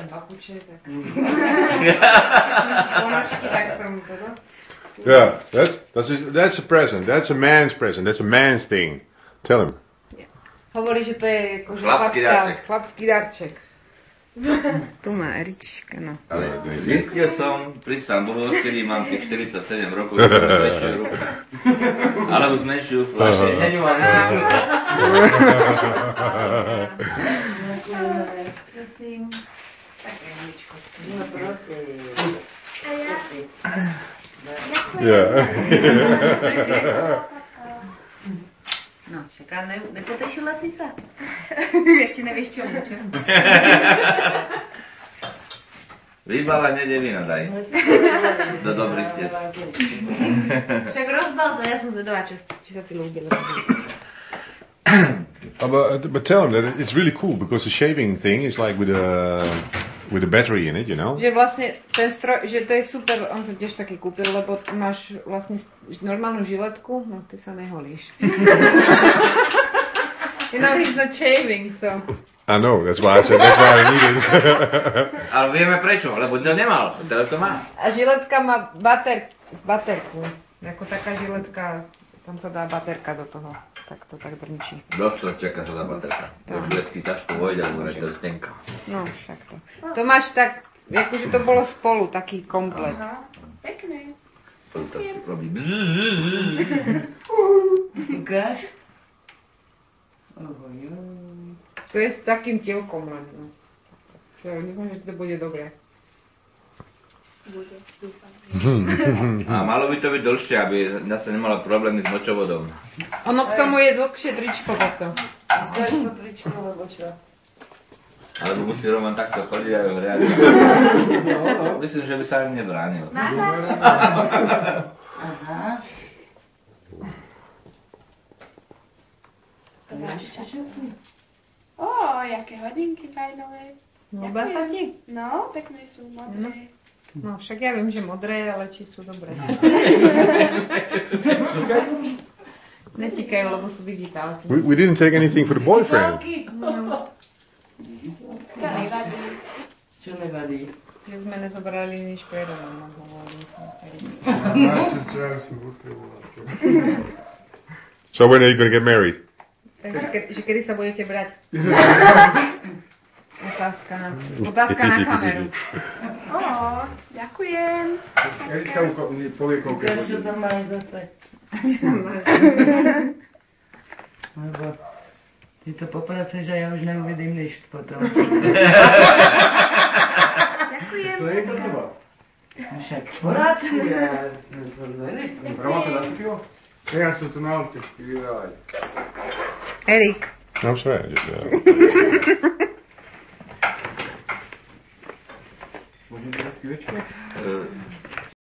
papuče, tak... Ponožky, tak som to, Yeah, that's a present. That's a man's present. That's a man's thing. Tell him. Hovorí, že to je akože chlapský darček. Tu má Erička, no. Ale zistil som, prísam Bohu, vtedy mám tých 47 rokov, že mám zmenšujú ruku. Alebo zmenšujú fľaše. Neňujem. Prosím. Tak, Eričko. No, prosím. Yeah. No, však a nepotešila si sa? Ešte nevieš čo? Vybala nedevina, daj. Do dobrých stiec. Však rozbal to, ja som zvedová, či sa ti ľúbilo. But tell him that it's really cool because the shaving thing is like with a battery in it, you know. Že vlastne ten stroj, že to je super, on sa tiež taký kúpil, lebo máš vlastne normálnu žiletku, no ty sa neholíš. You know, he's not shaving, so... I know, that's why I need it. Ale vieme prečo, lebo to nemal, teraz to má. A žiletka má baterku, ako taká žiletka, tam sa dá baterka do toho. Tak to tak drnčí. Do stročeka sa dá baterka. Do žiletky ťažko vojde, alebo je to stenka. No, však to. To máš tak, akože to bolo spolu, taký komplet. Aha, pekné. To robí Ukáž? To je s takým tielkom len. No. Dúfam, že to bude dobré. Bude, dúfam. A malo by to byť dlhšie, aby zase nemala problémy s močovodom. Ono k tomu je dlhšie tričko potom. To je to tričko, lebo čo? Alebo musí Roman takto chodiť aj v reáli. Myslím, že by sa im nebránil. Aha. To máš čašovky. Ó, jaké hodinky fajnové. Ľúbia sa ti? No, pekné sú, modré. No, však ja viem, že modré, ale či sú dobré. Netikajú, lebo sú digitálne. We didn't take anything for the boyfriend. To nevadí. Čo nevadí? Že sme nezobrali nič pre Romana, hovorím. So when are you going to get married? Takže kedy sa budete brať? Otázka na kameru. Ó, ďakujem. Erika povie koľko Ukáž, čo tam máš zase. Lebo ty to popracuješ a ja už neuvidím nič potom. Ďakujem. To je to teba. Však porácuj. Roman to zasypilo? Ja som tu na aute. Erik. No, sorry. Môžem to taký väčšie?